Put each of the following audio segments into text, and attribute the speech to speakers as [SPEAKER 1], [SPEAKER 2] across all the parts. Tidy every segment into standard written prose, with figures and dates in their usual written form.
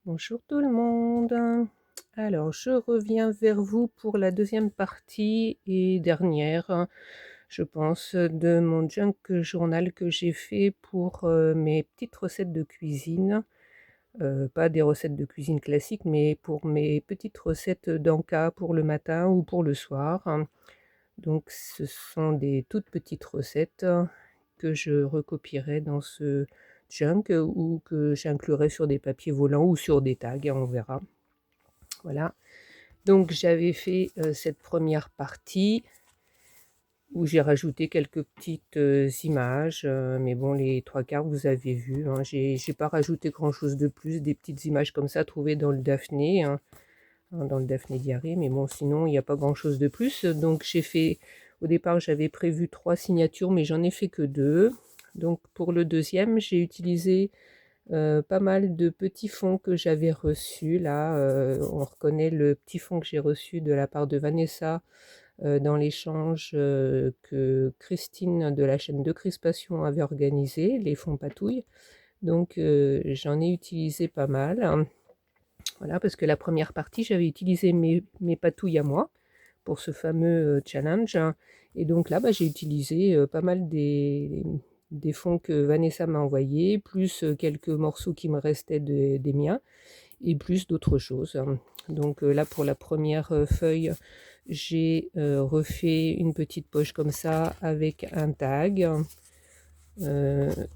[SPEAKER 1] Bonjour tout le monde. Alors, je reviens vers vous pour la deuxième partie et dernière, je pense, de mon junk journal que j'ai fait pour mes petites recettes de cuisine. Pas des recettes de cuisine classiques, mais pour mes petites recettes d'en-cas pour le matin ou pour le soir. Donc, ce sont des toutes petites recettes que je recopierai dans ce junk ou que j'inclurai sur des papiers volants ou sur des tags, on verra. Voilà. Donc j'avais fait cette première partie où j'ai rajouté quelques petites images, mais bon, les trois quarts vous avez vu, hein. J'ai pas rajouté grand chose de plus, des petites images comme ça trouvées dans le Daphné, hein, dans le Daphné Diary, mais bon, sinon il n'y a pas grand chose de plus. Donc j'ai fait, au départ j'avais prévu 3 signatures, mais j'en ai fait que 2. Donc pour le deuxième, j'ai utilisé pas mal de petits fonds que j'avais reçus. Là, on reconnaît le petit fond que j'ai reçu de la part de Vanessa dans l'échange que Christine de la chaîne de Crispation avait organisé, les fonds patouilles. Donc j'en ai utilisé pas mal, hein. Voilà, parce que la première partie, j'avais utilisé mes patouilles à moi pour ce fameux challenge, hein. Et donc là, j'ai utilisé pas mal des fonds que Vanessa m'a envoyés, plus quelques morceaux qui me restaient des miens, et plus d'autres choses, hein. Donc là, pour la première feuille, j'ai refait une petite poche comme ça avec un tag.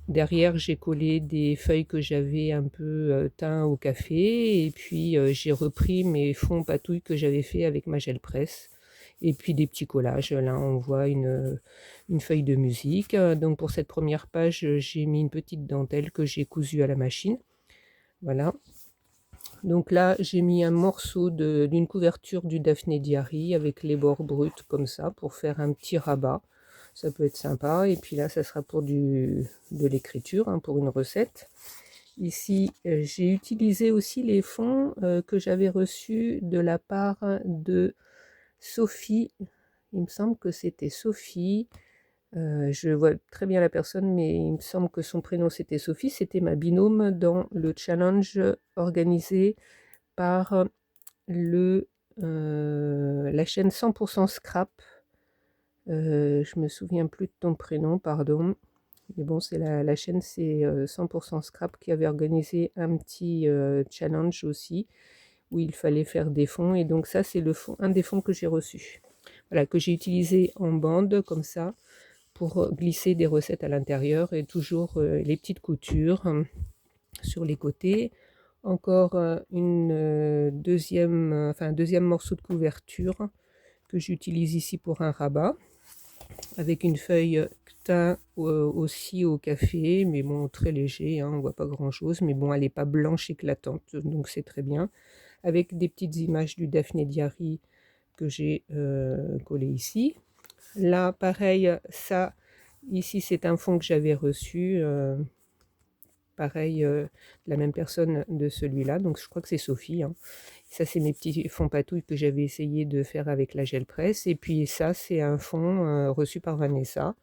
[SPEAKER 1] Derrière, j'ai collé des feuilles que j'avais un peu teint au café, et puis j'ai repris mes fonds patouilles que j'avais fait avec ma gel presse, et puis des petits collages. Là, on voit une feuille de musique. Donc pour cette première page, j'ai mis une petite dentelle que j'ai cousue à la machine. Voilà. Donc là, j'ai mis un morceau d'une couverture du Daphné Diary avec les bords bruts comme ça pour faire un petit rabat. Ça peut être sympa. Et puis là, ça sera pour de l'écriture, hein, pour une recette. Ici, j'ai utilisé aussi les fonds que j'avais reçus de la part de Sophie. Il me semble que c'était Sophie. Je vois très bien la personne, mais il me semble que son prénom c'était Sophie. C'était ma binôme dans le challenge organisé par la chaîne 100% Scrap. Je me souviens plus de ton prénom, pardon. Mais bon, c'est la chaîne, c'est 100% Scrap qui avait organisé un petit challenge aussi, où il fallait faire des fonds. Et donc ça, c'est un des fonds que j'ai reçu. Voilà, que j'ai utilisé en bande, comme ça, pour glisser des recettes à l'intérieur, et toujours les petites coutures sur les côtés. Encore un deuxième morceau de couverture que j'utilise ici pour un rabat, avec une feuille teint aussi au café, mais bon, très léger, hein, on voit pas grand chose, mais bon, elle n'est pas blanche éclatante, donc c'est très bien, avec des petites images du Daphné Diary que j'ai collé ici. Là, pareil, ça, ici, c'est un fond que j'avais reçu, pareil, la même personne de celui-là, donc je crois que c'est Sophie, hein. Ça, c'est mes petits fonds patouilles que j'avais essayé de faire avec la gel presse. Et puis ça, c'est un fond reçu par Vanessa.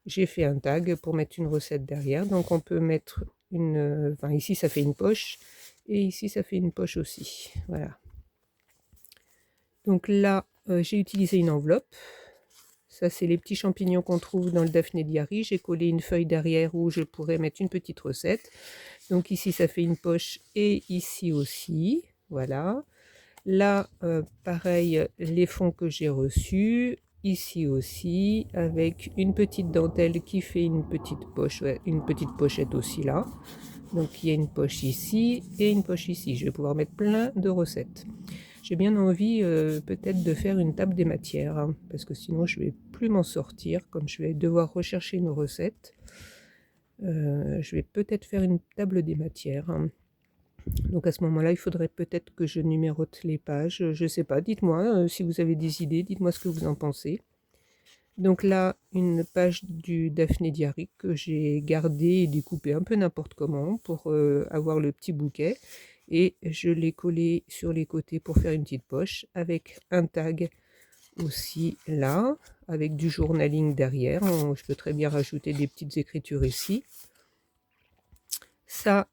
[SPEAKER 1] J'ai fait un tag pour mettre une recette derrière. Donc on peut mettre enfin ici, ça fait une poche. Et ici, ça fait une poche aussi. Voilà. Donc là, j'ai utilisé une enveloppe. Ça, c'est les petits champignons qu'on trouve dans le Daphné Diary. J'ai collé une feuille derrière où je pourrais mettre une petite recette. Donc ici, ça fait une poche, et ici aussi. Voilà. Là, pareil, les fonds que j'ai reçus. Ici aussi, avec une petite dentelle qui fait une petite poche, ouais, une petite pochette aussi là. Donc il y a une poche ici et une poche ici. Je vais pouvoir mettre plein de recettes. J'ai bien envie peut-être de faire une table des matières, hein, parce que sinon je vais plus m'en sortir, comme je vais devoir rechercher une recette. Je vais peut-être faire une table des matières, hein. Donc à ce moment-là, il faudrait peut-être que je numérote les pages. Je ne sais pas, dites-moi si vous avez des idées, dites-moi ce que vous en pensez. Donc là, une page du Daphné Diary que j'ai gardée et découpée un peu n'importe comment pour avoir le petit bouquet. Et je l'ai collé sur les côtés pour faire une petite poche avec un tag aussi là, avec du journaling derrière. Je peux très bien rajouter des petites écritures ici. Ça,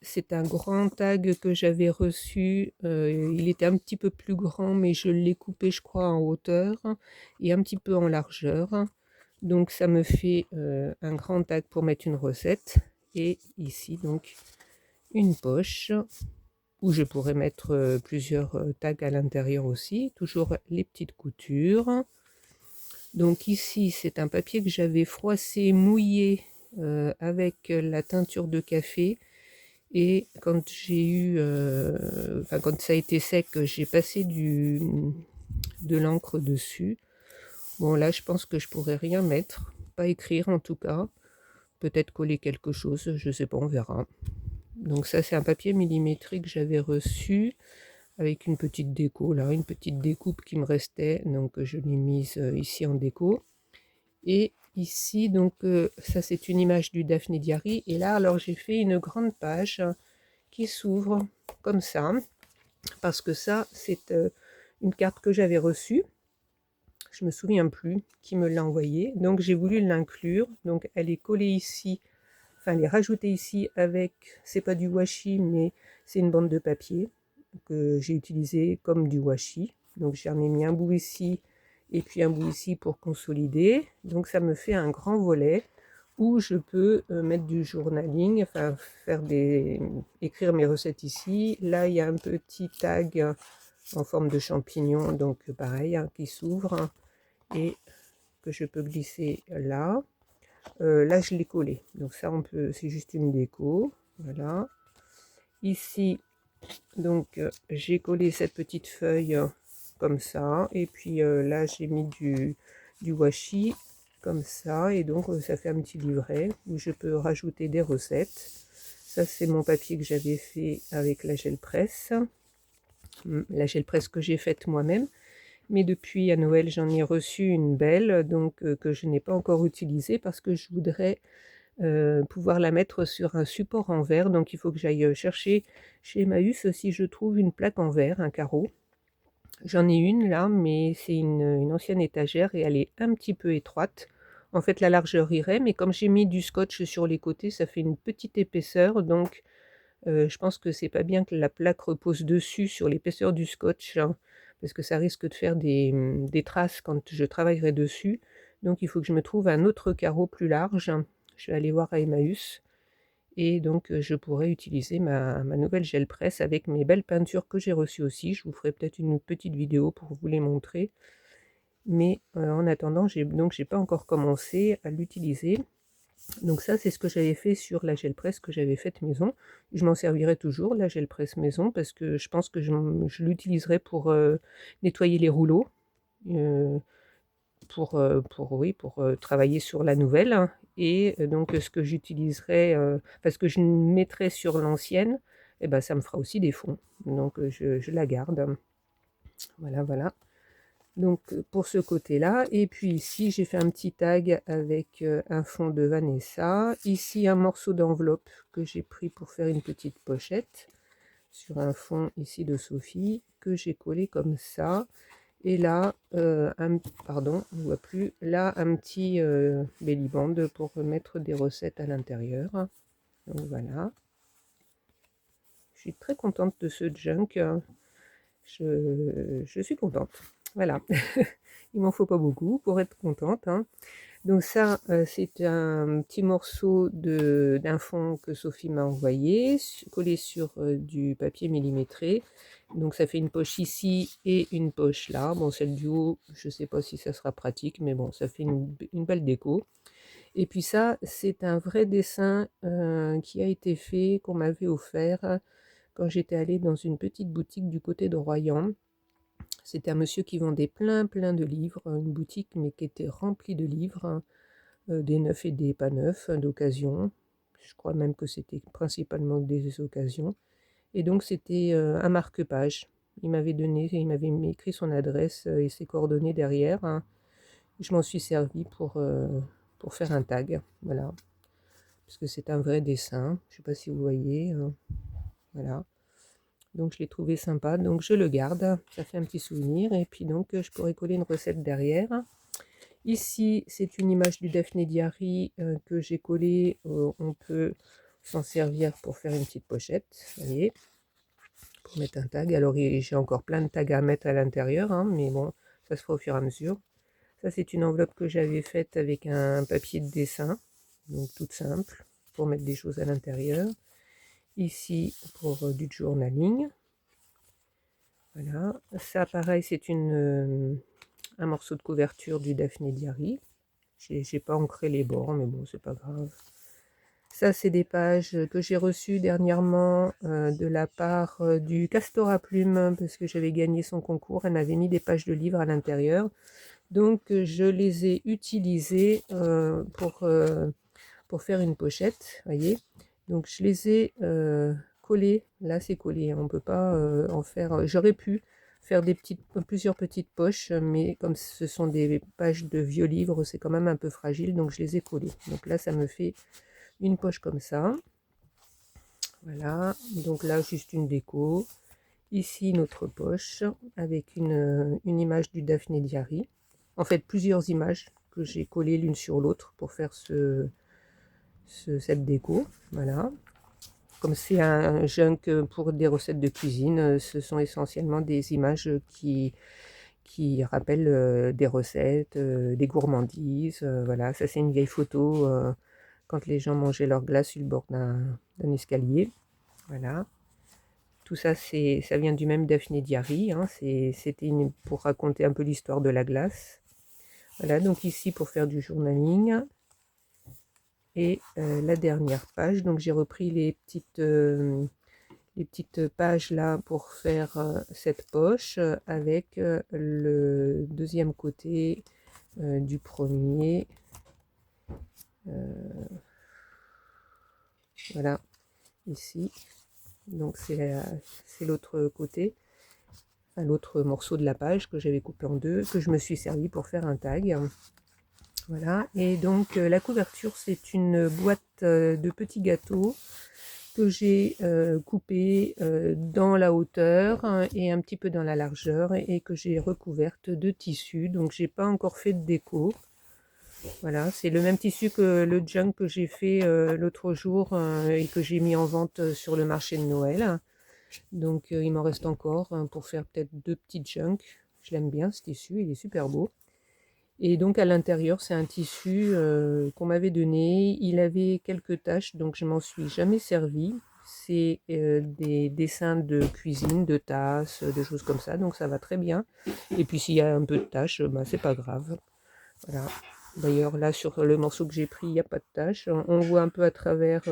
[SPEAKER 1] c'est un grand tag que j'avais reçu, il était un petit peu plus grand, mais je l'ai coupé, je crois, en hauteur et un petit peu en largeur. Donc ça me fait, un grand tag pour mettre une recette et ici donc une poche où je pourrais mettre, plusieurs, tags à l'intérieur aussi, toujours les petites coutures. Donc ici, c'est un papier que j'avais froissé, mouillé, avec la teinture de café et quand j'ai eu, enfin quand ça a été sec, j'ai passé de l'encre dessus. Bon là, je pense que je pourrais rien mettre, pas écrire en tout cas, peut-être coller quelque chose, je sais pas, on verra. Donc ça, c'est un papier millimétré que j'avais reçu avec une petite déco là, une petite découpe qui me restait, donc je l'ai mise ici en déco. Et ici, donc ça c'est une image du Daphné Diary. Et là, alors j'ai fait une grande page qui s'ouvre comme ça, parce que ça, c'est une carte que j'avais reçue. Je me souviens plus qui me l'a envoyée, donc j'ai voulu l'inclure. Donc elle est collée ici, enfin elle est rajoutée ici avec, c'est pas du washi, mais c'est une bande de papier que j'ai utilisé comme du washi. Donc j'en ai mis un bout ici et puis un bout ici pour consolider. Donc ça me fait un grand volet où je peux mettre du journaling, enfin écrire mes recettes ici. Là il y a un petit tag en forme de champignon, donc pareil, hein, qui s'ouvre et que je peux glisser là. Là je l'ai collé, donc ça on peut, c'est juste une déco, voilà. Ici donc j'ai collé cette petite feuille comme ça, et puis là j'ai mis du washi comme ça, et donc ça fait un petit livret où je peux rajouter des recettes. Ça c'est mon papier que j'avais fait avec la gel presse, la gel presse que j'ai faite moi-même, mais depuis à Noël j'en ai reçu une belle, donc que je n'ai pas encore utilisée parce que je voudrais pouvoir la mettre sur un support en verre. Donc il faut que j'aille chercher chez Emmaüs si je trouve une plaque en verre, un carreau. J'en ai une là, mais c'est une ancienne étagère et elle est un petit peu étroite. En fait, la largeur irait, mais comme j'ai mis du scotch sur les côtés, ça fait une petite épaisseur. Donc je pense que c'est pas bien que la plaque repose dessus sur l'épaisseur du scotch, hein, parce que ça risque de faire des traces quand je travaillerai dessus. Donc il faut que je me trouve un autre carreau plus large. Je vais aller voir à Emmaüs et donc je pourrais utiliser ma nouvelle gel presse avec mes belles peintures que j'ai reçues aussi. Je vous ferai peut-être une petite vidéo pour vous les montrer. Mais en attendant, j'ai pas encore commencé à l'utiliser. Donc ça, c'est ce que j'avais fait sur la gel presse que j'avais faite maison. Je m'en servirai toujours, la gel presse maison, parce que je pense que je l'utiliserai pour nettoyer les rouleaux, oui, pour travailler sur la nouvelle, hein. Et donc ce que j'utiliserai, parce que je mettrai sur l'ancienne, et ben, ça me fera aussi des fonds. Donc je la garde. Voilà, voilà. Donc pour ce côté-là, et puis ici j'ai fait un petit tag avec un fond de Vanessa, ici un morceau d'enveloppe que j'ai pris pour faire une petite pochette sur un fond ici de Sophie que j'ai collé comme ça, et là pardon, on ne voit plus, là un petit belly band pour mettre des recettes à l'intérieur. Donc voilà, je suis très contente de ce junk, je suis contente, voilà. Il m'en faut pas beaucoup pour être contente, hein. Donc ça, c'est un petit morceau d'un fond que Sophie m'a envoyé, collé sur du papier millimétré. Donc ça fait une poche ici et une poche là. Bon, celle du haut, je ne sais pas si ça sera pratique, mais bon, ça fait une belle déco. Et puis ça, c'est un vrai dessin qui a été fait, qu'on m'avait offert quand j'étais allée dans une petite boutique du côté de Royan. C'était un monsieur qui vendait plein de livres, une boutique mais qui était remplie de livres, hein, des neufs et des pas neufs, hein, d'occasion. Je crois même que c'était principalement des occasions. Et donc c'était un marque-page. Il m'avait écrit son adresse et ses coordonnées derrière, hein. Je m'en suis servi pour faire un tag, voilà. Parce que c'est un vrai dessin. Je ne sais pas si vous voyez, hein. Voilà. Donc je l'ai trouvé sympa, donc je le garde, ça fait un petit souvenir, et puis donc je pourrais coller une recette derrière. Ici c'est une image du Daphné Diary que j'ai collée, on peut s'en servir pour faire une petite pochette, vous voyez, pour mettre un tag. Alors j'ai encore plein de tags à mettre à l'intérieur, hein, mais bon, ça se fera au fur et à mesure. Ça, c'est une enveloppe que j'avais faite avec un papier de dessin, donc toute simple, pour mettre des choses à l'intérieur. Ici, pour du journaling. Voilà. Ça, pareil, c'est un morceau de couverture du Daphné Diary. J'ai pas ancré les bords, mais bon, c'est pas grave. Ça, c'est des pages que j'ai reçues dernièrement de la part du Castor à Plumes, parce que j'avais gagné son concours. Elle m'avait mis des pages de livres à l'intérieur. Donc, je les ai utilisées pour faire une pochette, voyez. Donc, je les ai collées. Là, c'est collé, on ne peut pas en faire... J'aurais pu faire plusieurs petites poches, mais comme ce sont des pages de vieux livres, c'est quand même un peu fragile, donc je les ai collées. Donc là, ça me fait une poche comme ça. Voilà, donc là, juste une déco. Ici, une autre poche avec une image du Daphné Diary. En fait, plusieurs images que j'ai collées l'une sur l'autre pour faire cette déco. Voilà. Comme c'est un junk pour des recettes de cuisine, ce sont essentiellement des images qui rappellent des recettes, des gourmandises. Voilà, ça c'est une vieille photo quand les gens mangeaient leur glace sur le bord d'un escalier. Voilà. Tout ça, ça vient du même Daphné Diary. Hein. C'était pour raconter un peu l'histoire de la glace. Voilà, donc ici pour faire du journaling. Et la dernière page, donc j'ai repris les petites pages là pour faire cette poche avec le deuxième côté du premier. Voilà, ici. Donc c'est l'autre côté, l'autre morceau de la page que j'avais coupé en deux, que je me suis servi pour faire un tag. Voilà, et donc la couverture, c'est une boîte de petits gâteaux que j'ai coupé dans la hauteur et un petit peu dans la largeur et que j'ai recouverte de tissu. Donc j'ai pas encore fait de déco. Voilà, c'est le même tissu que le junk que j'ai fait l'autre jour et que j'ai mis en vente sur le marché de Noël. Donc il m'en reste encore pour faire peut-être 2 petits junks. Je l'aime bien ce tissu, il est super beau. Et donc à l'intérieur, c'est un tissu qu'on m'avait donné. Il avait quelques taches, donc je m'en suis jamais servi. C'est des dessins de cuisine, de tasses, de choses comme ça, donc ça va très bien. Et puis s'il y a un peu de taches, bah, c'est pas grave. Voilà. D'ailleurs là sur le morceau que j'ai pris, il n'y a pas de taches. On voit un peu à travers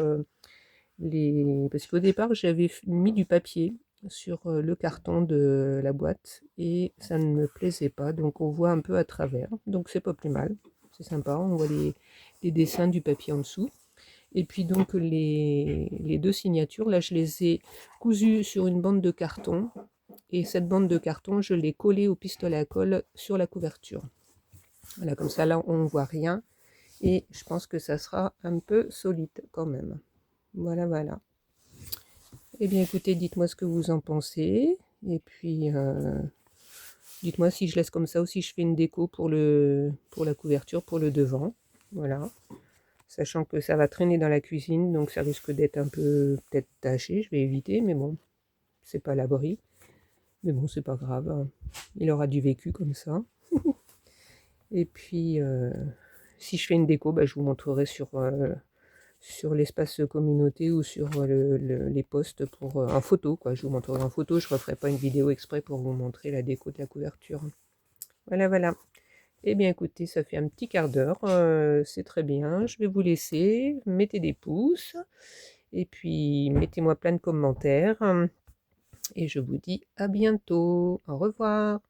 [SPEAKER 1] parce qu'au départ j'avais mis du papier sur le carton de la boîte et ça ne me plaisait pas, donc on voit un peu à travers, donc c'est pas plus mal, c'est sympa, on voit les dessins du papier en dessous. Et puis donc les deux signatures là, je les ai cousues sur une bande de carton et cette bande de carton je l'ai collée au pistolet à colle sur la couverture. Voilà, comme ça là on ne voit rien et je pense que ça sera un peu solide quand même. Voilà, voilà. Eh bien écoutez, dites-moi ce que vous en pensez. Et puis dites-moi si je laisse comme ça ou si je fais une déco pour la couverture, pour le devant. Voilà. Sachant que ça va traîner dans la cuisine, donc ça risque d'être un peu peut-être taché. Je vais éviter, mais bon, c'est pas à l'abri. Mais bon, c'est pas grave, hein. Il aura du vécu comme ça. Et puis si je fais une déco, bah, je vous montrerai sur l'espace communauté ou sur les posts en photo, quoi. Je vous montrerai en photo, je ne referai pas une vidéo exprès pour vous montrer la déco de la couverture. Voilà, voilà. Eh bien écoutez, ça fait un petit quart d'heure, c'est très bien. Je vais vous laisser, mettez des pouces, et puis mettez-moi plein de commentaires. Et je vous dis à bientôt. Au revoir.